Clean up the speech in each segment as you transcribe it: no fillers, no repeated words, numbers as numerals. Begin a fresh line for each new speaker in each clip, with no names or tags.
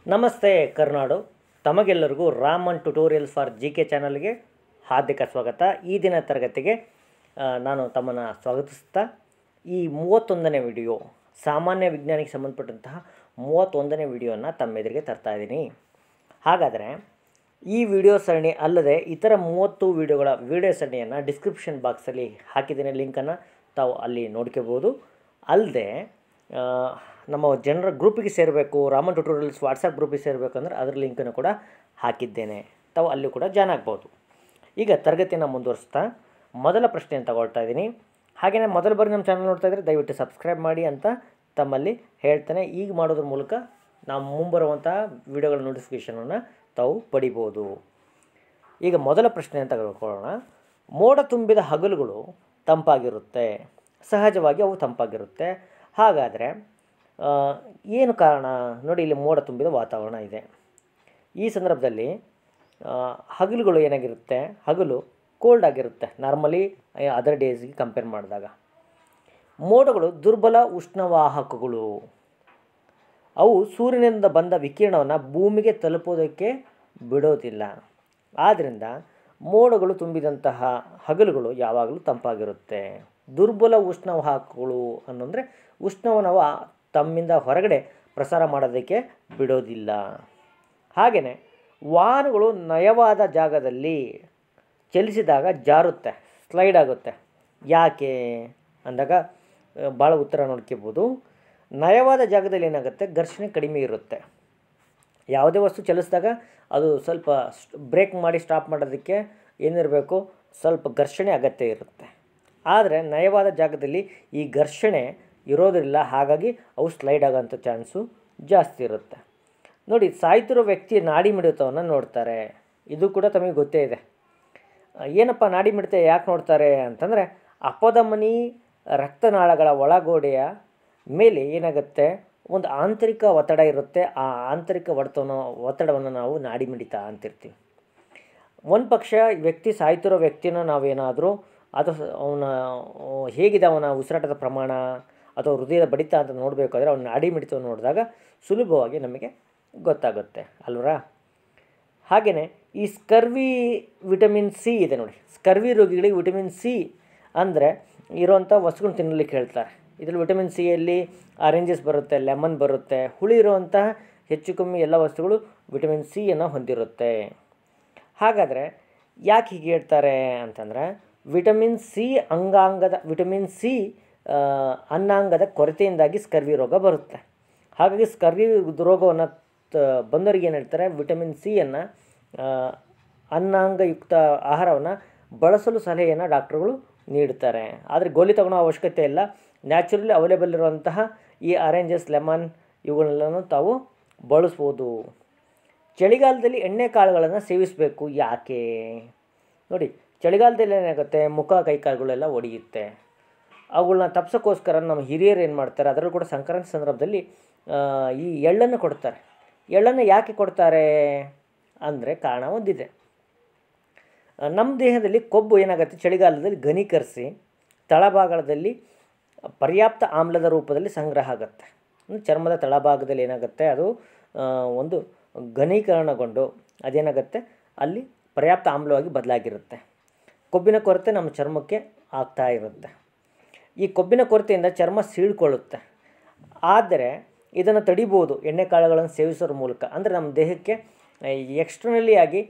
ನಮಸ್ತೆ ಕರ್ನಾಡು. ತಮಗೆಲ್ಲರಿಗೂ Raman tutorials for GK ಚಾನಲ್ಗೆ ಹಾರ್ದಿಕ ಸ್ವಾಗತ. ಈ ದಿನ ತರಗತಿಗೆ ನಾನು ತಮ್ಮನ್ನು ಸ್ವಾಗತಿಸ್ತಾ ಈ 31ನೇ ವಿಡಿಯೋ, ಸಾಮಾನ್ಯ ವಿಜ್ಞಾನಕ್ಕೆ ಸಂಬಂಧಪಟ್ಟಂತಹ 31ನೇ ವಿಡಿಯೋನ ತಮ್ಮೆದುರಿಗೆ ತರ್ತಾ ಇದ್ದೀನಿ. ಹಾಗಾದರೆ ಈ ವಿಡಿಯೋ ಸರಣಿ ಅಲ್ಲದೆ ಇತರ 30 ವಿಡಿಯೋಗಳ ವಿಡಿಯೋ ಸರಣಿಯನ್ನು ಡಿಸ್ಕ್ರಿಪ್ಷನ್ ಬಾಕ್ಸಲ್ಲಿ ಹಾಕಿದ್ದೀನಿ, ಲಿಂಕನ್ನು ತಾವು ಅಲ್ಲಿ ನೋಡ್ಕೋಬೋದು. ಅಲ್ಲದೆ ನಮ್ಮ ಜನರ ಗ್ರೂಪಿಗೆ ಸೇರಬೇಕು, ರಾಮನ್ ಟ್ಯುಟೋರಿಯಲ್ಸ್ ವಾಟ್ಸಪ್ ಗ್ರೂಪಿಗೆ ಸೇರಬೇಕಂದ್ರೆ ಅದರ ಲಿಂಕನ್ನು ಕೂಡ ಹಾಕಿದ್ದೇನೆ, ತಾವು ಅಲ್ಲಿ ಕೂಡ ಜಾಯ್ನ್ ಆಗ್ಬೋದು. ಈಗ ತರಗತಿಯನ್ನು ಮುಂದುವರಿಸ್ತಾ ಮೊದಲ ಪ್ರಶ್ನೆಯನ್ನು ತಗೊಳ್ತಾ ಇದ್ದೀನಿ. ಹಾಗೆಯೇ ಮೊದಲ ಬಾರಿ ನಮ್ಮ ಚಾನಲ್ ನೋಡ್ತಾ ಇದ್ದರೆ ದಯವಿಟ್ಟು ಸಬ್ಸ್ಕ್ರೈಬ್ ಮಾಡಿ ಅಂತ ತಮ್ಮಲ್ಲಿ ಹೇಳ್ತೇನೆ. ಈಗ ಮಾಡೋದ್ರ ಮೂಲಕ ನಾವು ಮುಂಬರುವಂತಹ ವಿಡಿಯೋಗಳ ನೋಟಿಫಿಕೇಷನನ್ನು ತಾವು ಪಡಿಬೋದು. ಈಗ ಮೊದಲ ಪ್ರಶ್ನೆಯನ್ನು ತೆಗೆದುಕೊಳ್ಳೋಣ. ಮೋಡ ತುಂಬಿದ ಹಗಲುಗಳು ತಂಪಾಗಿರುತ್ತೆ, ಸಹಜವಾಗಿ ಅವು ತಂಪಾಗಿರುತ್ತೆ. ಹಾಗಾದರೆ ಏನು ಕಾರಣ? ನೋಡಿ, ಇಲ್ಲಿ ಮೋಡ ತುಂಬಿದ ವಾತಾವರಣ ಇದೆ. ಈ ಸಂದರ್ಭದಲ್ಲಿ ಹಗಲುಗಳು ಏನಾಗಿರುತ್ತೆ, ಹಗಲು ಕೋಲ್ಡ್ ಆಗಿರುತ್ತೆ ನಾರ್ಮಲಿ ಅದರ್ ಡೇಸ್ಗೆ ಕಂಪೇರ್ ಮಾಡಿದಾಗ. ಮೋಡಗಳು ದುರ್ಬಲ ಉಷ್ಣವಾಹಕಗಳು, ಅವು ಸೂರ್ಯನಿಂದ ಬಂದ ವಿಕಿರಣವನ್ನು ಭೂಮಿಗೆ ತಲುಪೋದಕ್ಕೆ ಬಿಡೋದಿಲ್ಲ. ಆದ್ದರಿಂದ ಮೋಡಗಳು ತುಂಬಿದಂತಹ ಹಗಲುಗಳು ಯಾವಾಗಲೂ ತಂಪಾಗಿರುತ್ತೆ. ದುರ್ಬಲ ಉಷ್ಣವಾಹಕಗಳು ಅನ್ನಂದರೆ ಉಷ್ಣವನ್ನು ತಮ್ಮಿಂದ ಹೊರಗಡೆ ಪ್ರಸಾರ ಮಾಡೋದಕ್ಕೆ ಬಿಡೋದಿಲ್ಲ. ಹಾಗೆಯೇ ವಾಹನಗಳು ನಯವಾದ ಜಾಗದಲ್ಲಿ ಚಲಿಸಿದಾಗ ಜಾರುತ್ತೆ, ಸ್ಲೈಡ್ ಆಗುತ್ತೆ. ಯಾಕೆ ಅಂದಾಗ ಭಾಳ ಉತ್ತರ ನೋಡ್ಕೋಬೋದು. ನಯವಾದ ಜಾಗದಲ್ಲಿ ಏನಾಗುತ್ತೆ, ಘರ್ಷಣೆ ಕಡಿಮೆ ಇರುತ್ತೆ. ಯಾವುದೇ ವಸ್ತು ಚಲಿಸಿದಾಗ ಅದು ಸ್ವಲ್ಪ ಬ್ರೇಕ್ ಮಾಡಿ ಸ್ಟಾಪ್ ಮಾಡೋದಕ್ಕೆ ಏನಿರಬೇಕು, ಸ್ವಲ್ಪ ಘರ್ಷಣೆ ಅಗತ್ಯ ಇರುತ್ತೆ. ಆದರೆ ನಯವಾದ ಜಾಗದಲ್ಲಿ ಈ ಘರ್ಷಣೆ ಇರೋದಿಲ್ಲ, ಹಾಗಾಗಿ ಅವು ಸ್ಲೈಡ್ ಆಗೋಂಥ ಚಾನ್ಸು ಜಾಸ್ತಿ ಇರುತ್ತೆ. ನೋಡಿ, ಸಾಯ್ತಿರೋ ವ್ಯಕ್ತಿಯ ನಾಡಿ ಮಿಡಿತವನ್ನು ನೋಡ್ತಾರೆ. ಇದು ಕೂಡ ತಮಗೆ ಗೊತ್ತೇ ಇದೆ. ಏನಪ್ಪ ನಾಡಿ ಮಿಡಿತ ಯಾಕೆ ನೋಡ್ತಾರೆ ಅಂತಂದರೆ, ಅಪಧಮನಿ ರಕ್ತನಾಳಗಳ ಒಳಗೋಡೆಯ ಮೇಲೆ ಏನಾಗುತ್ತೆ, ಒಂದು ಆಂತರಿಕ ಒತ್ತಡ ಇರುತ್ತೆ. ಆ ಆಂತರಿಕ ಒತ್ತಡವನ್ನು ನಾವು ನಾಡಿ ಮಿಡಿತ ಅಂತಿರ್ತೀವಿ. ಒಂದು ಪಕ್ಷ ವ್ಯಕ್ತಿ ಸಾಯ್ತಿರೋ ವ್ಯಕ್ತಿನ ನಾವೇನಾದರೂ ಅದು ಅವನ ಹೇಗಿದೆ, ಅವನ ಉಸಿರಾಟದ ಪ್ರಮಾಣ ಅಥವಾ ಹೃದಯದ ಬಡಿತ ಅಂತ ನೋಡಬೇಕಾದ್ರೆ ಅವನ ನಾಡಿ ಮಿಡಿತವನ್ನು ನೋಡಿದಾಗ ಸುಲಭವಾಗಿ ನಮಗೆ ಗೊತ್ತಾಗುತ್ತೆ ಅಲ್ವರಾ. ಹಾಗೆಯೇ ಈ ಸ್ಕರ್ವಿ ವಿಟಮಿನ್ ಸಿ ಇದೆ ನೋಡಿ. ಸ್ಕರ್ವಿ ರೋಗಿಗಳಿಗೆ ವಿಟಮಿನ್ ಸಿ ಅಂದರೆ ಇರೋವಂಥ ವಸ್ತುಗಳನ್ನ ತಿನ್ನಲಿಕ್ಕೆ ಹೇಳ್ತಾರೆ. ಇದರಲ್ಲಿ ವಿಟಮಿನ್ ಸಿಯಲ್ಲಿ ಆರೆಂಜಸ್ ಬರುತ್ತೆ, ಲೆಮನ್ ಬರುತ್ತೆ. ಹುಳಿ ಇರುವಂತಹ ಹೆಚ್ಚು ಕಮ್ಮಿ ಎಲ್ಲ ವಸ್ತುಗಳು ವಿಟಮಿನ್ ಸಿಯನ್ನು ಹೊಂದಿರುತ್ತೆ. ಹಾಗಾದರೆ ಯಾಕೆ ಹೀಗೆ ಹೇಳ್ತಾರೆ ಅಂತಂದರೆ, ವಿಟಮಿನ್ ಸಿ ಅನ್ನಾಂಗದ ಕೊರತೆಯಿಂದಾಗಿ ಸ್ಕರ್ವಿ ರೋಗ ಬರುತ್ತೆ. ಹಾಗಾಗಿ ಸ್ಕರ್ವಿ ರೋಗವನ್ನು ಬಂದವರಿಗೆ ಏನು ಹೇಳ್ತಾರೆ, ವಿಟಮಿನ್ ಸಿಯನ್ನು ಅನ್ನಾಂಗಯುಕ್ತ ಆಹಾರವನ್ನು ಬಳಸಲು ಸಲಹೆಯನ್ನು ಡಾಕ್ಟ್ರುಗಳು ನೀಡುತ್ತಾರೆ. ಆದರೆ ಗೋಲಿ ತಗೊಳ್ಳೋ ಅವಶ್ಯಕತೆ ಇಲ್ಲ. ನ್ಯಾಚುರಲಿ ಅವೈಲೇಬಲ್ ಇರುವಂತಹ ಈ ಆರೆಂಜಸ್, ಲೆಮನ್ ಇವುಗಳೆಲ್ಲನೂ ತಾವು ಬಳಸ್ಬೋದು. ಚಳಿಗಾಲದಲ್ಲಿ ಎಣ್ಣೆ ಕಾಳುಗಳನ್ನು ಸೇವಿಸಬೇಕು. ಯಾಕೆ ನೋಡಿ, ಚಳಿಗಾಲದಲ್ಲಿ ಏನಾಗುತ್ತೆ, ಮುಖ ಕೈಕಾಲುಗಳೆಲ್ಲ ಒಡೆಯುತ್ತೆ. ಅವುಗಳನ್ನ ತಪ್ಸೋಕ್ಕೋಸ್ಕರ ನಮ್ಮ ಹಿರಿಯರು ಏನು ಮಾಡ್ತಾರೆ, ಅದರಲ್ಲೂ ಕೂಡ ಸಂಕ್ರಾಂತಿ ಸಂದರ್ಭದಲ್ಲಿ ಈ ಎಳ್ಳನ್ನು ಕೊಡ್ತಾರೆ. ಎಳ್ಳನ್ನು ಯಾಕೆ ಕೊಡ್ತಾರೆ ಅಂದರೆ ಕಾರಣ ಒಂದಿದೆ. ನಮ್ಮ ದೇಹದಲ್ಲಿ ಕೊಬ್ಬು ಏನಾಗುತ್ತೆ, ಚಳಿಗಾಲದಲ್ಲಿ ಘನೀಕರಿಸಿ ತಳಭಾಗದಲ್ಲಿ ಪರ್ಯಾಪ್ತ ಆಮ್ಲದ ರೂಪದಲ್ಲಿ ಸಂಗ್ರಹ ಆಗುತ್ತೆ. ಚರ್ಮದ ತಳಭಾಗದಲ್ಲಿ ಏನಾಗುತ್ತೆ, ಅದು ಒಂದು ಘನೀಕರಣಗೊಂಡು ಅದೇನಾಗುತ್ತೆ, ಅಲ್ಲಿ ಪರ್ಯಾಪ್ತ ಆಮ್ಲವಾಗಿ ಬದಲಾಗಿರುತ್ತೆ. ಕೊಬ್ಬಿನ ಕೊರತೆ ನಮ್ಮ ಚರ್ಮಕ್ಕೆ ಆಗ್ತಾ ಇರುತ್ತೆ. ಈ ಕೊಬ್ಬಿನ ಕೊರತೆಯಿಂದ ಚರ್ಮ ಸೀಳ್ಕೊಳ್ಳುತ್ತೆ. ಆದರೆ ಇದನ್ನು ತಡಿಬೋದು ಎಣ್ಣೆ ಕಾಳುಗಳನ್ನು ಸೇವಿಸೋದ್ರ ಮೂಲಕ. ಅಂದರೆ ನಮ್ಮ ದೇಹಕ್ಕೆ ಎಕ್ಸ್ಟರ್ನಲಿ ಆಗಿ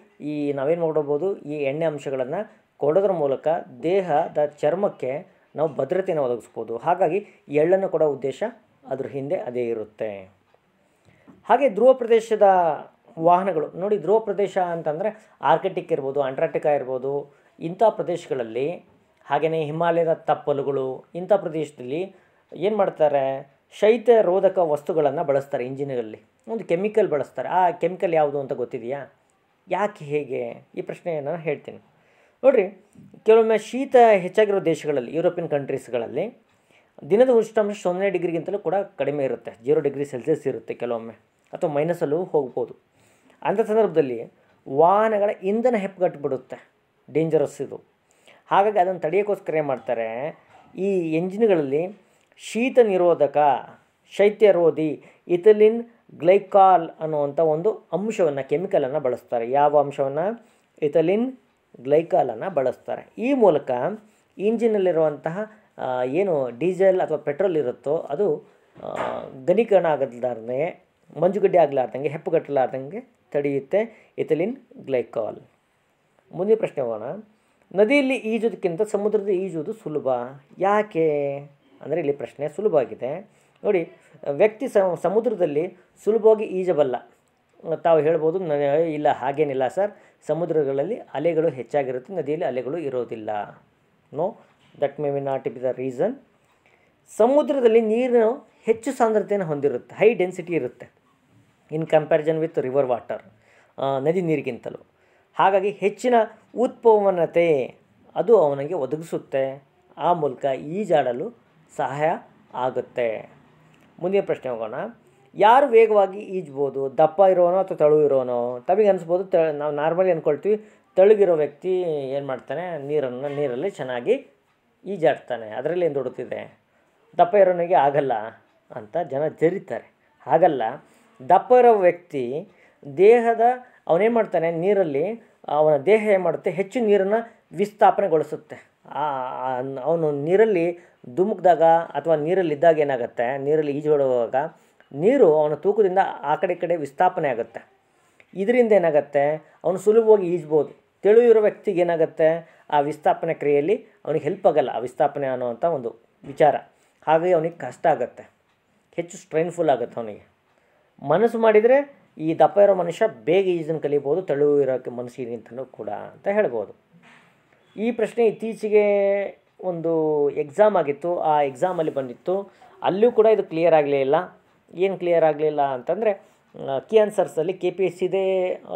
ನಾವೇನು ಮಾಡ್ಬೋದು, ಈ ಎಣ್ಣೆ ಅಂಶಗಳನ್ನು ಕೊಡೋದ್ರ ಮೂಲಕ ದೇಹದ ಚರ್ಮಕ್ಕೆ ನಾವು ಭದ್ರತೆಯನ್ನು ಒದಗಿಸ್ಬೋದು. ಹಾಗಾಗಿ ಎಳ್ಳನ್ನು ಕೊಡೋ ಉದ್ದೇಶ ಅದ್ರ ಹಿಂದೆ ಅದೇ ಇರುತ್ತೆ. ಹಾಗೆ ಧ್ರುವ ಪ್ರದೇಶದ ವಾಹನಗಳು ನೋಡಿ, ಧ್ರುವ ಪ್ರದೇಶ ಅಂತಂದರೆ ಆರ್ಕಿಟಿಕ್ ಇರ್ಬೋದು, ಅಂಟಾರ್ಟಿಕಾ ಇರ್ಬೋದು, ಇಂಥ ಪ್ರದೇಶಗಳಲ್ಲಿ, ಹಾಗೆಯೇ ಹಿಮಾಲಯದ ತಪ್ಪಲುಗಳು, ಇಂಥ ಪ್ರದೇಶದಲ್ಲಿ ಏನು ಮಾಡ್ತಾರೆ, ಶೈತ್ಯ ರೋಧಕ ವಸ್ತುಗಳನ್ನು ಬಳಸ್ತಾರೆ. ಇಂಜಿನ್ಗಳಲ್ಲಿ ಒಂದು ಕೆಮಿಕಲ್ ಬಳಸ್ತಾರೆ. ಆ ಕೆಮಿಕಲ್ ಯಾವುದು ಅಂತ ಗೊತ್ತಿದೆಯಾ? ಯಾಕೆ, ಹೇಗೆ, ಈ ಪ್ರಶ್ನೆಯನ್ನು ಹೇಳ್ತೀನಿ ನೋಡಿರಿ. ಕೆಲವೊಮ್ಮೆ ಶೀತ ಹೆಚ್ಚಾಗಿರೋ ದೇಶಗಳಲ್ಲಿ, ಯುರೋಪಿಯನ್ ಕಂಟ್ರೀಸ್ಗಳಲ್ಲಿ ದಿನದ ಉಷ್ಣಾಂಶ 0 ಡಿಗ್ರಿಗಿಂತಲೂ ಕೂಡ ಕಡಿಮೆ ಇರುತ್ತೆ. 0 ಡಿಗ್ರಿ ಸೆಲ್ಸಿಯಸ್ ಇರುತ್ತೆ ಕೆಲವೊಮ್ಮೆ, ಅಥವಾ ಮೈನಸಲ್ಲೂ ಹೋಗ್ಬೋದು. ಅಂಥ ಸಂದರ್ಭದಲ್ಲಿ ವಾಹನಗಳ ಇಂಧನ ಹೆಪ್ಪುಗಟ್ಟಿಬಿಡುತ್ತೆ, ಡೇಂಜರಸ್ ಇದು. ಹಾಗಾಗಿ ಅದನ್ನು ತಡೆಯೋಕ್ಕೋಸ್ಕರ ಏನು ಮಾಡ್ತಾರೆ, ಈ ಎಂಜಿನ್ಗಳಲ್ಲಿ ಶೀತ ನಿರೋಧಕ, ಶೈತ್ಯರೋಧಿ ಇಥಿಲಿನ್ ಗ್ಲೈಕಾಲ್ ಅನ್ನುವಂಥ ಒಂದು ಅಂಶವನ್ನು, ಕೆಮಿಕಲನ್ನು ಬಳಸ್ತಾರೆ. ಯಾವ ಅಂಶವನ್ನು? ಇಥಿಲಿನ್ ಗ್ಲೈಕಾಲನ್ನು ಬಳಸ್ತಾರೆ. ಈ ಮೂಲಕ ಇಂಜಿನಲ್ಲಿರುವಂತಹ ಏನು ಡೀಸೆಲ್ ಅಥವಾ ಪೆಟ್ರೋಲ್ ಇರುತ್ತೋ ಅದು ಘನೀಕರಣ ಆಗಲಾರ್ದಂಗೆ, ಮಂಜುಗಡ್ಡೆ ಆಗಲಾರ್ದಂಗೆ, ಹೆಪ್ಪುಗಟ್ಟಲಾರ್ದಂಗೆ ತಡೆಯುತ್ತೆ ಇಥಿಲಿನ್ ಗ್ಲೈಕಾಲ್. ಮುಂದಿನ ಪ್ರಶ್ನೆ ಹೋಗೋಣ. ನದಿಯಲ್ಲಿ ಈಜೋದಕ್ಕಿಂತ ಸಮುದ್ರದಲ್ಲಿ ಈಜುವುದು ಸುಲಭ, ಯಾಕೆ ಅಂದರೆ ಇಲ್ಲಿ ಪ್ರಶ್ನೆ ಸುಲಭ ಆಗಿದೆ ನೋಡಿ. ವ್ಯಕ್ತಿ ಸಮುದ್ರದಲ್ಲಿ ಸುಲಭವಾಗಿ ಈಜಬಲ್ಲ. ತಾವು ಹೇಳ್ಬೋದು ಇಲ್ಲ ಹಾಗೇನಿಲ್ಲ ಸರ್, ಸಮುದ್ರಗಳಲ್ಲಿ ಅಲೆಗಳು ಹೆಚ್ಚಾಗಿರುತ್ತೆ, ನದಿಯಲ್ಲಿ ಅಲೆಗಳು ಇರೋದಿಲ್ಲ. No, that may be not be the reason. ಸಮುದ್ರದಲ್ಲಿ ನೀರು ಹೆಚ್ಚು ಸಾಂದ್ರತೆಯನ್ನು ಹೊಂದಿರುತ್ತೆ, ಹೈ ಡೆನ್ಸಿಟಿ ಇರುತ್ತೆ in comparison with river water, ನದಿ ನೀರಿಗಿಂತಲೂ. ಹಾಗಾಗಿ ಹೆಚ್ಚಿನ ಉತ್ಪವನತೆ ಅದು ಅವನಿಗೆ ಒದಗಿಸುತ್ತೆ, ಆ ಮೂಲಕ ಈಜಾಡಲು ಸಹಾಯ ಆಗುತ್ತೆ. ಮುಂದಿನ ಪ್ರಶ್ನೆ ಹೋಗೋಣ. ಯಾರು ವೇಗವಾಗಿ ಈಜ್ಬೋದು? ದಪ್ಪ ಇರೋನೋ ಅಥವಾ ತೆಳು ಇರೋನೋ? ತಮಗೆ ಅನಿಸ್ಬೋದು ನಾವು ನಾರ್ಮಲಿ ಅಂದ್ಕೊಳ್ತೀವಿ ತೆಳುಗಿರೋ ವ್ಯಕ್ತಿ ಏನು ಮಾಡ್ತಾನೆ, ನೀರಲ್ಲಿ ಚೆನ್ನಾಗಿ ಈಜಾಡ್ತಾನೆ, ಅದರಲ್ಲಿ ಏನು ದೊಡ್ಡದಿದೆ, ದಪ್ಪ ಇರೋನಿಗೆ ಆಗಲ್ಲ ಅಂತ ಜನ ಜರಿತಾರೆ. ಹಾಗಲ್ಲ, ದಪ್ಪ ಇರೋ ವ್ಯಕ್ತಿ ಅವನೇನು ಮಾಡ್ತಾನೆ, ನೀರಲ್ಲಿ ಅವನ ದೇಹ ಏನು ಮಾಡುತ್ತೆ, ಹೆಚ್ಚು ನೀರನ್ನು ವಿಸ್ಥಾಪನೆಗೊಳಿಸುತ್ತೆ. ಅವನು ನೀರಲ್ಲಿ ಧುಮುಕಿದಾಗ ಅಥವಾ ನೀರಲ್ಲಿದ್ದಾಗ ಏನಾಗುತ್ತೆ, ನೀರಲ್ಲಿ ಈಜಾಡುವಾಗ ನೀರು ಅವನ ತೂಕದಿಂದ ಆ ಕಡೆ ಈ ಕಡೆ ವಿಸ್ಥಾಪನೆ ಆಗುತ್ತೆ. ಇದರಿಂದ ಏನಾಗುತ್ತೆ, ಅವನು ಸುಲಭವಾಗಿ ಈಜ್ಬೋದು. ತೆಳು ಇರೋ ವ್ಯಕ್ತಿಗೆ ಏನಾಗುತ್ತೆ, ಆ ವಿಸ್ಥಾಪನೆ ಕ್ರಿಯೆಯಲ್ಲಿ ಅವನಿಗೆ ಹೆಲ್ಪ್ ಆಗಲ್ಲ, ಆ ವಿಸ್ಥಾಪನೆ ಅನ್ನೋವಂಥ ಒಂದು ವಿಚಾರ. ಹಾಗಾಗಿ ಅವನಿಗೆ ಕಷ್ಟ ಆಗುತ್ತೆ, ಹೆಚ್ಚು ಸ್ಟ್ರೈನ್ಫುಲ್ ಆಗುತ್ತೆ ಅವನಿಗೆ. ಮನಸ್ಸು ಮಾಡಿದರೆ ಈ ದಪ್ಪ ಇರೋ ಮನುಷ್ಯ ಬೇಗ ಈಜನ್ನು ಕಲಿಬೋದು, ತೆಳು ಇರೋಕ್ಕೆ ಮನಸ್ಸಿಗಿಂತಲೂ ಕೂಡ ಅಂತ ಹೇಳ್ಬೋದು. ಈ ಪ್ರಶ್ನೆ ಇತ್ತೀಚೆಗೆ ಒಂದು ಎಕ್ಸಾಮ್ ಆಗಿತ್ತು, ಆ ಎಕ್ಸಾಮಲ್ಲಿ ಬಂದಿತ್ತು. ಅಲ್ಲೂ ಕೂಡ ಇದು ಕ್ಲಿಯರ್ ಆಗಲೇ ಇಲ್ಲ. ಏನು ಕ್ಲಿಯರ್ ಆಗಲಿಲ್ಲ ಅಂತಂದರೆ, ಕೀ ಆನ್ಸರ್ಸಲ್ಲಿ KPSCದೇ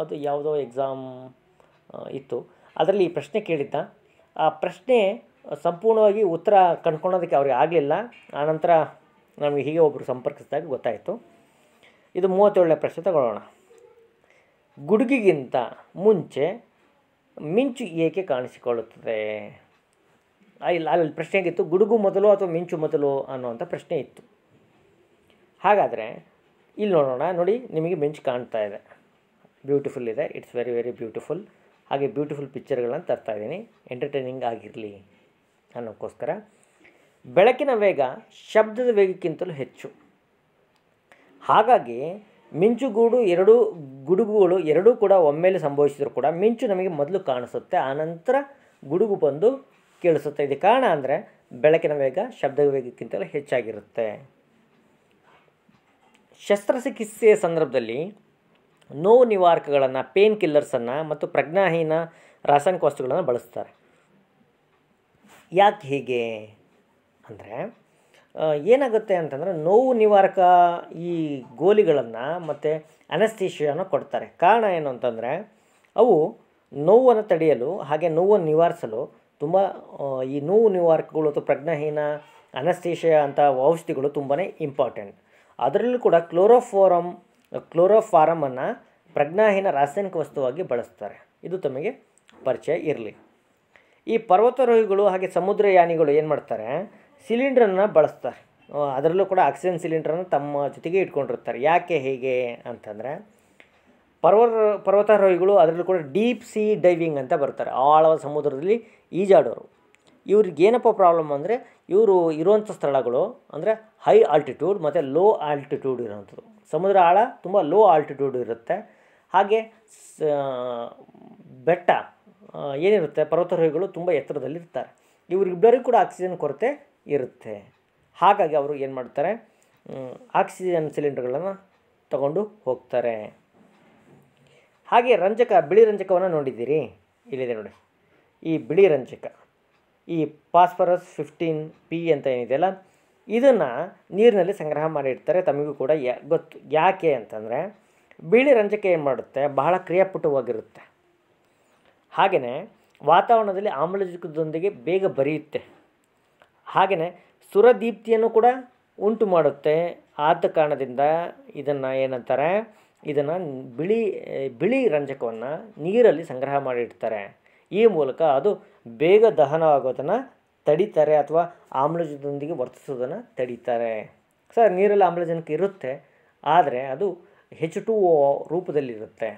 ಅದು ಯಾವುದೋ ಎಕ್ಸಾಮ್ ಇತ್ತು, ಅದರಲ್ಲಿ ಈ ಪ್ರಶ್ನೆ ಕೇಳಿದ್ದ. ಆ ಪ್ರಶ್ನೆ ಸಂಪೂರ್ಣವಾಗಿ ಉತ್ತರ ಕಂಡ್ಕೊಳ್ಳೋದಕ್ಕೆ ಅವ್ರಿಗೆ ಆಗಲಿಲ್ಲ. ಆನಂತರ ನಮಗೆ ಹೀಗೆ ಒಬ್ಬರು ಸಂಪರ್ಕಿಸಿದಾಗ ಗೊತ್ತಾಯಿತು. ಇದು 37ನೇ ಪ್ರಶ್ನೆ ತಗೊಳ್ಳೋಣ. ಗುಡುಗಿಗಿಂತ ಮುಂಚೆ ಮಿಂಚು ಏಕೆ ಕಾಣಿಸಿಕೊಳ್ಳುತ್ತದೆ? ಅಲ್ಲಿ ಪ್ರಶ್ನೆ ಆಗಿತ್ತು, ಗುಡುಗು ಮೊದಲು ಅಥವಾ ಮಿಂಚು ಮೊದಲು ಅನ್ನುವಂಥ ಪ್ರಶ್ನೆ ಇತ್ತು. ಹಾಗಾದರೆ ಇಲ್ಲಿ ನೋಡೋಣ. ನೋಡಿ, ನಿಮಗೆ ಮಿಂಚು ಕಾಣ್ತಾ ಇದೆ, ಬ್ಯೂಟಿಫುಲ್ ಇದೆ, ಇಟ್ಸ್ ವೆರಿ ವೆರಿ ಬ್ಯೂಟಿಫುಲ್. ಹಾಗೆ ಬ್ಯೂಟಿಫುಲ್ ಪಿಕ್ಚರ್ಗಳನ್ನು ತರ್ತಾ ಇದ್ದೀನಿ, ಎಂಟರ್ಟೈನಿಂಗ್ ಆಗಿರಲಿ ಅನ್ನೋಕ್ಕೋಸ್ಕರ. ಬೆಳಕಿನ ವೇಗ ಶಬ್ದದ ವೇಗಕ್ಕಿಂತಲೂ ಹೆಚ್ಚು. ಹಾಗಾಗಿ ಗುಡುಗುಗಳು ಎರಡೂ ಕೂಡ ಒಮ್ಮೆಲೆ ಸಂಭವಿಸಿದರೂ ಕೂಡ ಮಿಂಚು ನಮಗೆ ಮೊದಲು ಕಾಣಿಸುತ್ತೆ, ಆನಂತರ ಗುಡುಗು ಬಂದು ಕೇಳಿಸುತ್ತೆ. ಇದಕ್ಕೆ ಕಾರಣ ಅಂದರೆ ಬೆಳಕಿನ ವೇಗ ಶಬ್ದದ ವೇಗಕ್ಕಿಂತಲೂ ಹೆಚ್ಚಾಗಿರುತ್ತೆ. ಶಸ್ತ್ರಚಿಕಿತ್ಸೆಯ ಸಂದರ್ಭದಲ್ಲಿ ನೋವು ನಿವಾರಕಗಳನ್ನು, ಪೇನ್ ಕಿಲ್ಲರ್ಸನ್ನು ಮತ್ತು ಪ್ರಜ್ಞಾಹೀನ ರಾಸಾಯನಿಕ ವಸ್ತುಗಳನ್ನು ಬಳಸ್ತಾರೆ. ಯಾಕೆ ಹೀಗೆ ಅಂದರೆ ಏನಾಗುತ್ತೆ ಅಂತಂದರೆ, ನೋವು ನಿವಾರಕ ಈ ಗೋಲಿಗಳನ್ನು ಮತ್ತು ಅನಸ್ತೇಶಿಯಾನ ಕೊಡ್ತಾರೆ. ಕಾರಣ ಏನು ಅಂತಂದರೆ, ಅವು ನೋವನ್ನು ತಡೆಯಲು ಹಾಗೆ ನೋವನ್ನು ನಿವಾರಿಸಲು ತುಂಬ ಈ ನೋವು ನಿವಾರಕಗಳು ಅಥವಾ ಪ್ರಜ್ಞಾಹೀನ ಅನಸ್ತೇಶಿಯಾ ಅಂತ ಔಷಧಿಗಳು ತುಂಬಾ ಇಂಪಾರ್ಟೆಂಟ್. ಅದರಲ್ಲೂ ಕೂಡ ಕ್ಲೋರೋಫಾರಮನ್ನು ಪ್ರಜ್ಞಾಹೀನ ರಾಸಾಯನಿಕ ವಸ್ತುವಾಗಿ ಬಳಸ್ತಾರೆ. ಇದು ತಮಗೆ ಪರಿಚಯ ಇರಲಿ. ಈ ಪರ್ವತಾರೋಹಿಗಳು ಹಾಗೆ ಸಮುದ್ರಯಾನಿಗಳು ಏನು ಮಾಡ್ತಾರೆ, ಸಿಲಿಂಡ್ರನ್ನು ಬಳಸ್ತಾರೆ. ಅದರಲ್ಲೂ ಕೂಡ ಆಕ್ಸಿಜನ್ ಸಿಲಿಂಡ್ರನ್ನು ತಮ್ಮ ಜೊತೆಗೆ ಇಟ್ಕೊಂಡಿರ್ತಾರೆ. ಯಾಕೆ ಹೀಗೆ ಅಂತಂದರೆ, ಪರ್ವತಾರೋಹಿಗಳು ಅದರಲ್ಲೂ ಕೂಡ ಡೀಪ್ ಸಿ ಡೈವಿಂಗ್ ಅಂತ ಬರ್ತಾರೆ, ಆಳವಾದ ಸಮುದ್ರದಲ್ಲಿ ಈಜಾಡೋರು. ಇವ್ರಿಗೇನಪ್ಪ ಪ್ರಾಬ್ಲಮ್ ಅಂದರೆ, ಇವರು ಇರುವಂಥ ಸ್ಥಳಗಳು ಅಂದರೆ ಹೈ ಆಲ್ಟಿಟ್ಯೂಡ್ ಮತ್ತು ಲೋ ಆಲ್ಟಿಟ್ಯೂಡ್ ಇರೋವಂಥದ್ದು. ಸಮುದ್ರ ಆಳ ತುಂಬ ಲೋ ಆಲ್ಟಿಟ್ಯೂಡ್ ಇರುತ್ತೆ. ಹಾಗೆ ಬೆಟ್ಟ ಏನಿರುತ್ತೆ, ಪರ್ವತಾರೋಹಿಗಳು ತುಂಬ ಎತ್ತರದಲ್ಲಿರ್ತಾರೆ. ಇವರಿಬ್ಬರಿಗೂ ಕೂಡ ಆಕ್ಸಿಜನ್ ಕೊರತೆ ಇರುತ್ತೆ. ಹಾಗಾಗಿ ಅವರು ಏನು ಮಾಡ್ತಾರೆ, ಆಕ್ಸಿಜನ್ ಸಿಲಿಂಡರ್ಗಳನ್ನು ತಗೊಂಡು ಹೋಗ್ತಾರೆ. ಹಾಗೆ ಬಿಳಿ ರಂಜಕವನ್ನು ನೋಡಿದ್ದೀರಿ, ಇಲ್ಲಿದೆ ನೋಡಿ. ಈ ಬಿಳಿ ರಂಜಕ, ಈ ಫಾಸ್ಫರಸ್ 15P ಅಂತ ಏನಿದೆಯಲ್ಲ, ಇದನ್ನು ನೀರಿನಲ್ಲಿ ಸಂಗ್ರಹ ಮಾಡಿರ್ತಾರೆ. ತಮಗೂ ಕೂಡ ಗೊತ್ತು. ಯಾಕೆ ಅಂತಂದರೆ, ಬಿಳಿ ರಂಜಕ ಏನು ಮಾಡುತ್ತೆ, ಬಹಳ ಕ್ರಿಯಾಪಟುವಾಗಿರುತ್ತೆ. ಹಾಗೆಯೇ ವಾತಾವರಣದಲ್ಲಿ ಆಮ್ಲಜನಕದೊಂದಿಗೆ ಬೇಗ ಬೆರೆಯುತ್ತೆ. ಹಾಗೆಯೇ ಸುರದೀಪ್ತಿಯನ್ನು ಕೂಡ ಉಂಟು ಮಾಡುತ್ತೆ. ಆದ ಕಾರಣದಿಂದ ಇದನ್ನು ಏನಂತಾರೆ, ಇದನ್ನು ಬಿಳಿ ರಂಜಕವನ್ನು ನೀರಲ್ಲಿ ಸಂಗ್ರಹ ಮಾಡಿಡ್ತಾರೆ. ಈ ಮೂಲಕ ಅದು ಬೇಗ ದಹನವಾಗೋದನ್ನು ತಡೀತಾರೆ ಅಥವಾ ಆಮ್ಲಜನಕದೊಂದಿಗೆ ವರ್ತಿಸೋದನ್ನು ತಡೀತಾರೆ. ಸರ್, ನೀರಲ್ಲಿ ಆಮ್ಲಜನಕ ಇರುತ್ತೆ, ಆದರೆ ಅದು H2O ರೂಪದಲ್ಲಿರುತ್ತೆ.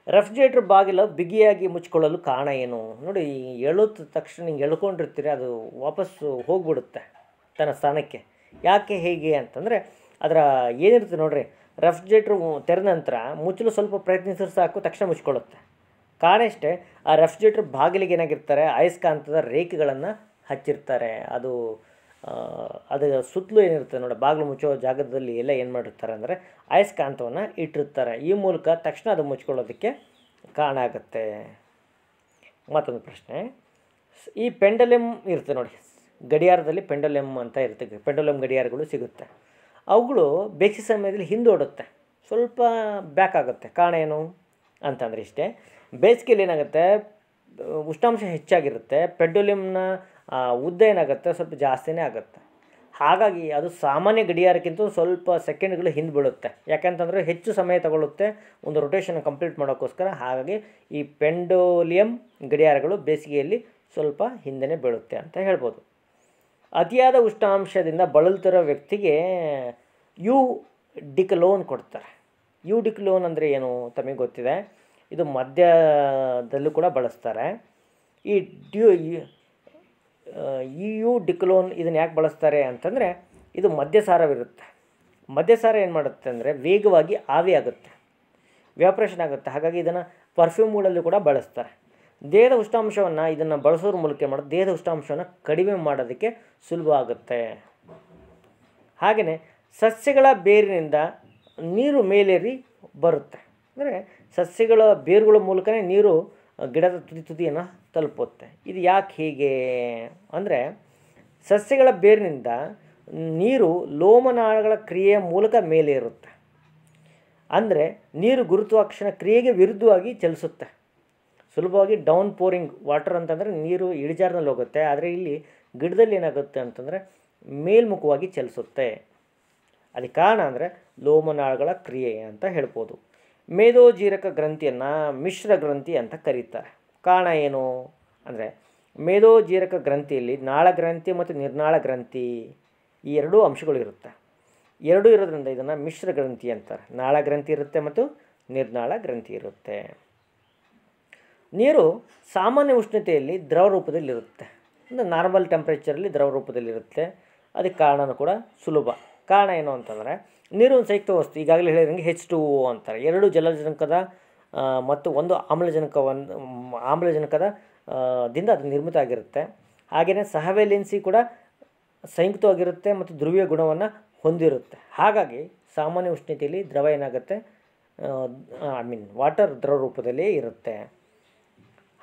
ರೆಫ್ರಿಜರೇಟರ್ ಬಾಗಿಲು ಬಿಗಿಯಾಗಿ ಮುಚ್ಚಿಕೊಳ್ಳಲು ಕಾರಣ ಏನು? ನೋಡಿ, ಎಳುತ್ತ ತಕ್ಷಣ ಹಿಂಗೆ ಎಳ್ಕೊಂಡಿರ್ತೀರಿ, ಅದು ವಾಪಸ್ಸು ಹೋಗಿಬಿಡುತ್ತೆ ತನ್ನ ಸ್ಥಾನಕ್ಕೆ. ಯಾಕೆ ಹೇಗೆ ಅಂತಂದರೆ ಅದರ ಏನಿರುತ್ತೆ ನೋಡಿರಿ, ರೆಫ್ರಿಜರೇಟ್ರ್ ತೆರೆದ ನಂತರ ಮುಚ್ಚಲು ಸ್ವಲ್ಪ ಪ್ರಯತ್ನಿಸಿದ್ರೆ ಸಾಕು, ತಕ್ಷಣ ಮುಚ್ಕೊಳ್ಳುತ್ತೆ. ಕಾರಣ ಇಷ್ಟೇ, ಆ ರೆಫ್ರಿಜರೇಟ್ರ್ ಬಾಗಿಲಿಗೆ ಏನಾಗಿರ್ತಾರೆ, ಅಯಸ್ಕಾಂತದ ರೇಖೆಗಳನ್ನು ಹಚ್ಚಿರ್ತಾರೆ. ಅದು ಸುತ್ತಲೂ ಏನಿರುತ್ತೆ ನೋಡಿ, ಬಾಗಿಲು ಮುಚ್ಚೋ ಜಾಗದಲ್ಲಿ ಎಲ್ಲ ಏನು ಮಾಡಿರ್ತಾರೆ ಅಂದರೆ ಅಯಸ್ಕಾಂತವನ್ನು ಇಟ್ಟಿರ್ತಾರೆ. ಈ ಮೂಲಕ ತಕ್ಷಣ ಅದು ಮುಚ್ಕೊಳ್ಳೋದಕ್ಕೆ ಕಾರಣ ಆಗುತ್ತೆ. ಮತ್ತೊಂದು ಪ್ರಶ್ನೆ, ಈ ಪೆಂಡಲಮ್ ಇರುತ್ತೆ ನೋಡಿ, ಗಡಿಯಾರದಲ್ಲಿ ಪೆಂಡಲಮ್ ಅಂತ ಇರುತ್ತೆ, ಪೆಂಡಲಮ್ ಗಡಿಯಾರಗಳು ಸಿಗುತ್ತೆ. ಅವುಗಳು ಬೇಸಿಗೆ ಸಮಯದಲ್ಲಿ ಹಿಂದೋಡುತ್ತೆ, ಸ್ವಲ್ಪ ಬ್ಯಾಕ್ ಆಗುತ್ತೆ. ಕಾರಣ ಏನು ಅಂತಂದರೆ ಇಷ್ಟೇ, ಬೇಸಿಗೆಯಲ್ಲಿ ಏನಾಗುತ್ತೆ, ಉಷ್ಣಾಂಶ ಹೆಚ್ಚಾಗಿರುತ್ತೆ, ಪೆಂಡುಲಮ್ನ ಉದ್ದ ಏನಾಗುತ್ತೆ, ಸ್ವಲ್ಪ ಜಾಸ್ತಿನೇ ಆಗುತ್ತೆ. ಹಾಗಾಗಿ ಅದು ಸಾಮಾನ್ಯ ಗಡಿಯಾರಕ್ಕಿಂತ ಸ್ವಲ್ಪ ಸೆಕೆಂಡ್ಗಳು ಹಿಂದೆ ಬೀಳುತ್ತೆ. ಯಾಕೆಂತಂದರೆ ಹೆಚ್ಚು ಸಮಯ ತಗೊಳ್ಳುತ್ತೆ ಒಂದು ರೊಟೇಷನ್ ಕಂಪ್ಲೀಟ್ ಮಾಡೋಕ್ಕೋಸ್ಕರ. ಹಾಗಾಗಿ ಈ ಪೆಂಡುಲಿಯಂ ಗಡಿಯಾರಗಳು ಬೇಸಿಗೆಯಲ್ಲಿ ಸ್ವಲ್ಪ ಹಿಂದೆನೇ ಬೀಳುತ್ತೆ ಅಂತ ಹೇಳ್ಬೋದು. ಅತಿಯಾದ ಉಷ್ಣಾಂಶದಿಂದ ಬಳಲುತ್ತಿರೋ ವ್ಯಕ್ತಿಗೆ ಯು ಡಿಕಲೋನ್ ಕೊಡ್ತಾರೆ. ಯು ಡಿಕಲೋನ್ ಅಂದರೆ ಏನು ತಮಗೆ ಗೊತ್ತಿದೆ, ಇದು ಮದ್ಯದಲ್ಲೂ ಕೂಡ ಬಳಸ್ತಾರೆ. ಈ ಯು ಡಿಕಲೋನ್ ಇದನ್ನು ಯಾಕೆ ಬಳಸ್ತಾರೆ ಅಂತಂದರೆ, ಇದು ಮದ್ಯಸಾರವಿರುತ್ತೆ. ಮದ್ಯಸಾರ ಏನು ಮಾಡುತ್ತೆ ಅಂದರೆ ವೇಗವಾಗಿ ಆವಿ ಆಗುತ್ತೆ, ವ್ಯಾಪರೇಷನ್ ಆಗುತ್ತೆ. ಹಾಗಾಗಿ ಇದನ್ನು ಪರ್ಫ್ಯೂಮ್ಗಳಲ್ಲೂ ಕೂಡ ಬಳಸ್ತಾರೆ. ದೇಹದ ಉಷ್ಣಾಂಶವನ್ನು ಇದನ್ನು ಬಳಸೋದ್ರ ಮೂಲಕ ಏನು ಮಾಡೋದು, ದೇಹದ ಉಷ್ಣಾಂಶವನ್ನು ಕಡಿಮೆ ಮಾಡೋದಕ್ಕೆ ಸುಲಭ ಆಗುತ್ತೆ. ಹಾಗೆಯೇ ಸಸ್ಯಗಳ ಬೇರಿನಿಂದ ನೀರು ಮೇಲೇರಿ ಬರುತ್ತೆ. ಅಂದರೆ ಸಸ್ಯಗಳ ಬೇರುಗಳ ಮೂಲಕನೇ ನೀರು ಗಿಡದ ತುದಿಯನ್ನು ತಲುಪುತ್ತೆ. ಇದು ಯಾಕೆ ಹೀಗೆ ಅಂದರೆ, ಸಸ್ಯಗಳ ಬೇರಿನಿಂದ ನೀರು ಲೋಮನಾಳಗಳ ಕ್ರಿಯೆಯ ಮೂಲಕ ಮೇಲೇರುತ್ತೆ. ಅಂದರೆ ನೀರು ಗುರುತ್ವಾಕರ್ಷಣ ಕ್ರಿಯೆಗೆ ವಿರುದ್ಧವಾಗಿ ಚಲಿಸುತ್ತೆ. ಸುಲಭವಾಗಿ ಡೌನ್ ಪೋರಿಂಗ್ ವಾಟರ್ ಅಂತಂದರೆ ನೀರು ಇಳಿಜಾರಿನಲ್ಲಿ ಹೋಗುತ್ತೆ, ಆದರೆ ಇಲ್ಲಿ ಗಿಡದಲ್ಲಿ ಏನಾಗುತ್ತೆ ಅಂತಂದರೆ ಮೇಲ್ಮುಖವಾಗಿ ಚಲಿಸುತ್ತೆ. ಅದಕ್ಕೆ ಕಾರಣ ಅಂದರೆ ಲೋಮನಾಳಗಳ ಕ್ರಿಯೆ ಅಂತ ಹೇಳ್ಬೋದು. ಮೇದೋಜೀರಕ ಗ್ರಂಥಿಯನ್ನು ಮಿಶ್ರ ಗ್ರಂಥಿ ಅಂತ ಕರೀತಾರೆ. ಕಾರಣ ಏನು ಅಂದರೆ, ಮೇದೋಜೀರಕ ಗ್ರಂಥಿಯಲ್ಲಿ ನಾಳಗ್ರಂಥಿ ಮತ್ತು ನಿರ್ನಾಳ ಗ್ರಂಥಿ ಈ ಎರಡೂ ಅಂಶಗಳು ಇರುತ್ತೆ. ಎರಡೂ ಇರೋದ್ರಿಂದ ಇದನ್ನು ಮಿಶ್ರ ಗ್ರಂಥಿ ಅಂತಾರೆ. ನಾಳ ಗ್ರಂಥಿ ಇರುತ್ತೆ ಮತ್ತು ನಿರ್ನಾಳ ಗ್ರಂಥಿ ಇರುತ್ತೆ. ನೀರು ಸಾಮಾನ್ಯ ಉಷ್ಣತೆಯಲ್ಲಿ ದ್ರವ ರೂಪದಲ್ಲಿರುತ್ತೆ, ಅಂದರೆ ನಾರ್ಮಲ್ ಟೆಂಪ್ರೇಚರಲ್ಲಿ ದ್ರವ ರೂಪದಲ್ಲಿರುತ್ತೆ. ಅದಕ್ಕೆ ಕಾರಣನೂ ಕೂಡ ಸುಲಭ. ಕಾರಣ ಏನು ಅಂತಂದರೆ, ನೀರು ಒಂದು ಸಂಯುಕ್ತ ವಸ್ತು, ಈಗಾಗಲೇ ಹೇಳಿದಂಗೆ H2O ಅಂತಾರೆ. ಎರಡು ಜಲಜನಕದ ಮತ್ತು ಒಂದು ಆಮ್ಲಜನಕದ ದಿಂದ ಅದು ನಿರ್ಮಿತ ಆಗಿರುತ್ತೆ. ಹಾಗೆಯೇ ಸಹವೇಲೆನ್ಸಿ ಕೂಡ ಸಂಯುಕ್ತವಾಗಿರುತ್ತೆ ಮತ್ತು ಧ್ರುವೀಯ ಗುಣವನ್ನು ಹೊಂದಿರುತ್ತೆ. ಹಾಗಾಗಿ ಸಾಮಾನ್ಯ ಉಷ್ಣತೆಯಲ್ಲಿ ದ್ರವ ಏನಾಗುತ್ತೆ, ವಾಟರ್ ದ್ರವ ರೂಪದಲ್ಲೇ ಇರುತ್ತೆ.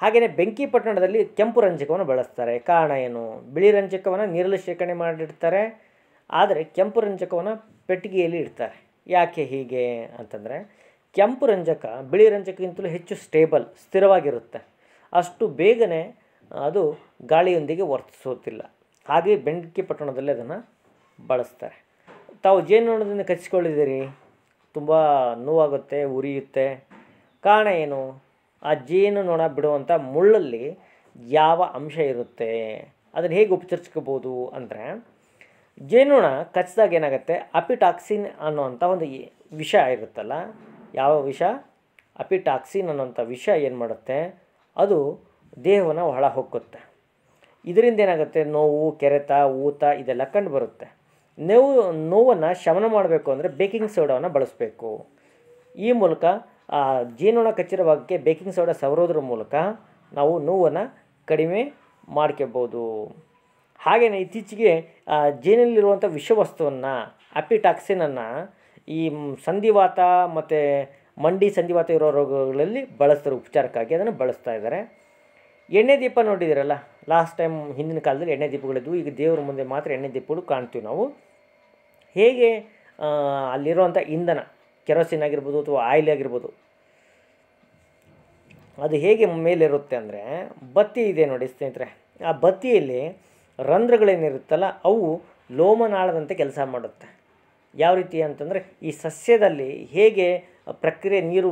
ಹಾಗೆಯೇ ಬೆಂಕಿ ಪಟ್ಟಣದಲ್ಲಿ ಕೆಂಪು ರಂಜಕವನ್ನು ಬಳಸ್ತಾರೆ. ಕಾರಣ ಏನು, ಬಿಳಿ ರಂಜಕವನ್ನು ನೀರಲ್ಲಿ ಶೇಖರಣೆ ಮಾಡಿರ್ತಾರೆ, ಆದರೆ ಕೆಂಪು ರಂಜಕವನ್ನು ಪೆಟ್ಟಿಗೆಯಲ್ಲಿ ಇಡ್ತಾರೆ. ಯಾಕೆ ಹೀಗೆ ಅಂತಂದರೆ, ಕೆಂಪು ರಂಜಕ ಬಿಳಿ ರಂಜಕಕ್ಕಿಂತಲೂ ಹೆಚ್ಚು ಸ್ಟೇಬಲ್, ಸ್ಥಿರವಾಗಿರುತ್ತೆ. ಅಷ್ಟು ಬೇಗನೆ ಅದು ಗಾಳಿಯೊಂದಿಗೆ ವರ್ತಿಸೋದಿಲ್ಲ. ಹಾಗೆ ಬೆಂಕಿ ಪಟ್ಟಣದಲ್ಲಿ ಅದನ್ನು ಬಳಸ್ತಾರೆ. ತಾವು ಜೇನುನೊಣದಿಂದ ಕಚ್ಚಿಕೊಳ್ಳಿದ್ದೀರಿ, ತುಂಬ ನೋವಾಗುತ್ತೆ, ಉರಿಯುತ್ತೆ. ಕಾರಣ ಏನು, ಆ ಜೇನುನೊಣ ಬಿಡುವಂಥ ಮುಳ್ಳಲ್ಲಿ ಯಾವ ಅಂಶ ಇರುತ್ತೆ, ಅದನ್ನು ಹೇಗೆ ಉಪಚರಿಸ್ಕೋಬೋದು ಅಂದರೆ, ಜೇನುನೊಣ ಕಚ್ಚಿದಾಗ ಏನಾಗುತ್ತೆ, ಅಪಿಟಾಕ್ಸಿನ್ ಅನ್ನೋವಂಥ ಒಂದು ವಿಷ ಇರುತ್ತಲ್ಲ, ಯಾವ ವಿಷ, ಅಪಿಟಾಕ್ಸಿನ್ ಅನ್ನೋಂಥ ವಿಷ ಏನು ಮಾಡುತ್ತೆ, ಅದು ದೇಹವನ್ನು ಒಳ ಹೊಕ್ಕುತ್ತೆ. ಇದರಿಂದ ಏನಾಗುತ್ತೆ, ನೋವು, ಕೆರೆತ, ಊತ ಇದೆಲ್ಲ ಕಂಡು ಬರುತ್ತೆ. ನೋವನ್ನು ಶಮನ ಮಾಡಬೇಕು ಅಂದರೆ ಬೇಕಿಂಗ್ ಸೋಡಾವನ್ನು ಬಳಸಬೇಕು. ಈ ಮೂಲಕ ಆ ಜೇನುನೊಣ ಕಚ್ಚಿರೋ ಭಾಗಕ್ಕೆ ಬೇಕಿಂಗ್ ಸೋಡಾ ಸವರೋದ್ರ ಮೂಲಕ ನಾವು ನೋವನ್ನು ಕಡಿಮೆ ಮಾಡ್ಕೋಬೋದು. ಹಾಗೆಯೇ ಇತ್ತೀಚೆಗೆ ಜೇನಲ್ಲಿರುವಂಥ ವಿಷವಸ್ತುವನ್ನು, ಅಪಿಟಾಕ್ಸಿನನ್ನು ಈ ಸಂಧಿವಾತ ಮತ್ತು ಮಂಡಿ ಸಂಧಿವಾತ ಇರೋ ರೋಗಗಳಲ್ಲಿ ಬಳಸ್ತಾರೆ, ಉಪಚಾರಕ್ಕಾಗಿ ಅದನ್ನು ಬಳಸ್ತಾ ಇದ್ದಾರೆ. ಎಣ್ಣೆ ದೀಪ ನೋಡಿದಿರಲ್ಲ, ಲಾಸ್ಟ್ ಟೈಮ್ ಹಿಂದಿನ ಕಾಲದಲ್ಲಿ ಎಣ್ಣೆ ದೀಪಗಳಿದ್ವು, ಈಗ ದೇವರ ಮುಂದೆ ಮಾತ್ರ ಎಣ್ಣೆ ದೀಪಗಳು ಕಾಣ್ತೀವಿ ನಾವು. ಹೇಗೆ ಅಲ್ಲಿರುವಂಥ ಇಂಧನ, ಕೆರೋಸಿನ್ ಆಗಿರ್ಬೋದು ಅಥವಾ ಆಯಿಲ್ ಆಗಿರ್ಬೋದು, ಅದು ಹೇಗೆ ಮೇಲಿರುತ್ತೆ ಅಂದರೆ, ಬತ್ತಿ ಇದೆ ನೋಡಿ ಸ್ನೇಹಿತರೆ, ಆ ಬತ್ತಿಯಲ್ಲಿ ರಂಧ್ರಗಳೇನಿರುತ್ತಲ್ಲ ಅವು ಲೋಮನಾಳದಂತೆ ಕೆಲಸ ಮಾಡುತ್ತೆ. ಯಾವ ರೀತಿ ಅಂತಂದರೆ, ಈ ಸಸ್ಯದಲ್ಲಿ ಹೇಗೆ ಪ್ರಕ್ರಿಯೆ ನೀರು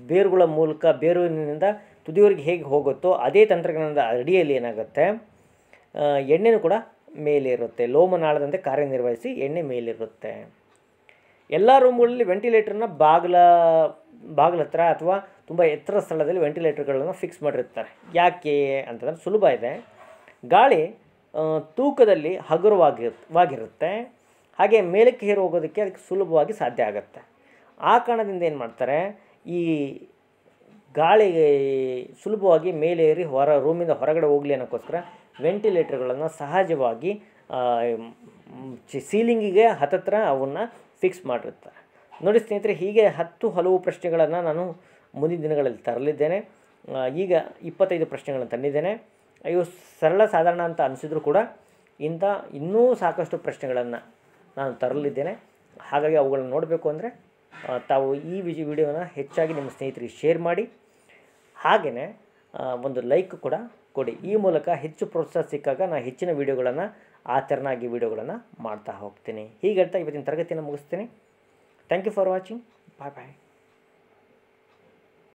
ಬೇರುಗಳ ಮೂಲಕ ಬೇರುವಿನಿಂದ ತುದಿಯವರೆಗೆ ಹೇಗೆ ಹೋಗುತ್ತೋ ಅದೇ ತಂತ್ರಜ್ಞಾನದ ಅಡಿಯಲ್ಲಿ ಏನಾಗುತ್ತೆ, ಎಣ್ಣೆನೂ ಕೂಡ ಮೇಲಿರುತ್ತೆ. ಲೋಮನಾಳದಂತೆ ಕಾರ್ಯನಿರ್ವಹಿಸಿ ಎಣ್ಣೆ ಮೇಲಿರುತ್ತೆ. ಎಲ್ಲ ರೂಮ್ಗಳಲ್ಲಿ ವೆಂಟಿಲೇಟರ್ನ ಬಾಗಿಲ ಹತ್ರ ಅಥವಾ ತುಂಬ ಎತ್ತರ ಸ್ಥಳದಲ್ಲಿ ವೆಂಟಿಲೇಟರ್ಗಳನ್ನು ಫಿಕ್ಸ್ ಮಾಡಿರ್ತಾರೆ. ಯಾಕೆ ಅಂತಂದರೆ ಸುಲಭ ಇದೆ. ಗಾಳಿ ತೂಕದಲ್ಲಿ ಹಗುರವಾಗಿರುತ್ತೆ, ಹಾಗೆ ಮೇಲಕ್ಕೆ ಏರಿ ಹೋಗೋದಕ್ಕೆ ಅದಕ್ಕೆ ಸುಲಭವಾಗಿ ಸಾಧ್ಯ ಆಗುತ್ತೆ. ಆ ಕಾರಣದಿಂದ ಏನು ಮಾಡ್ತಾರೆ, ಈ ಗಾಳಿ ಸುಲಭವಾಗಿ ಮೇಲೆ ಏರಿ ರೂಮಿಂದ ಹೊರಗಡೆ ಹೋಗಲಿ ಅನ್ನೋಕ್ಕೋಸ್ಕರ ವೆಂಟಿಲೇಟರ್ಗಳನ್ನು ಸಹಜವಾಗಿ ಸೀಲಿಂಗಿಗೆ ಹತ್ತತ್ರ ಅವನ್ನು ಫಿಕ್ಸ್ ಮಾಡಿರ್ತಾರೆ. ನೋಡಿ ಸ್ನೇಹಿತರೆ, ಹೀಗೆ ಹಲವು ಪ್ರಶ್ನೆಗಳನ್ನು ನಾನು ಮುಂದಿನ ದಿನಗಳಲ್ಲಿ ತರಲಿದ್ದೇನೆ. ಈಗ 25 ಪ್ರಶ್ನೆಗಳನ್ನು ತಂದಿದ್ದೇನೆ. ಇವು ಸಾಧಾರಣ ಅಂತ ಅನಿಸಿದ್ರು ಕೂಡ ಇನ್ನೂ ಸಾಕಷ್ಟು ಪ್ರಶ್ನೆಗಳನ್ನು ನಾನು ತರಲಿದ್ದೇನೆ. ಹಾಗಾಗಿ ಅವುಗಳನ್ನು ನೋಡಬೇಕು ಅಂದರೆ ತಾವು ಈ ವಿಡಿಯೋನ ಹೆಚ್ಚಾಗಿ ನಿಮ್ಮ ಸ್ನೇಹಿತರಿಗೆ ಶೇರ್ ಮಾಡಿ, ಹಾಗೆಯೇ ಒಂದು ಲೈಕ್ ಕೂಡ ಕೊಡಿ. ಈ ಮೂಲಕ ಹೆಚ್ಚು ಪ್ರೋತ್ಸಾಹ ಸಿಕ್ಕಾಗ ನಾನು ಹೆಚ್ಚಿನ ವೀಡಿಯೋಗಳನ್ನು ಆಚರಣಾಗಿ ವೀಡಿಯೋಗಳನ್ನು ಮಾಡ್ತಾ ಹೋಗ್ತೀನಿ. ಹೀಗೆ ಹೇಳ್ತಾ ಇವತ್ತಿನ ತರಗತಿಯನ್ನು ಮುಗಿಸ್ತೀನಿ. Thank you for watching. Bye bye.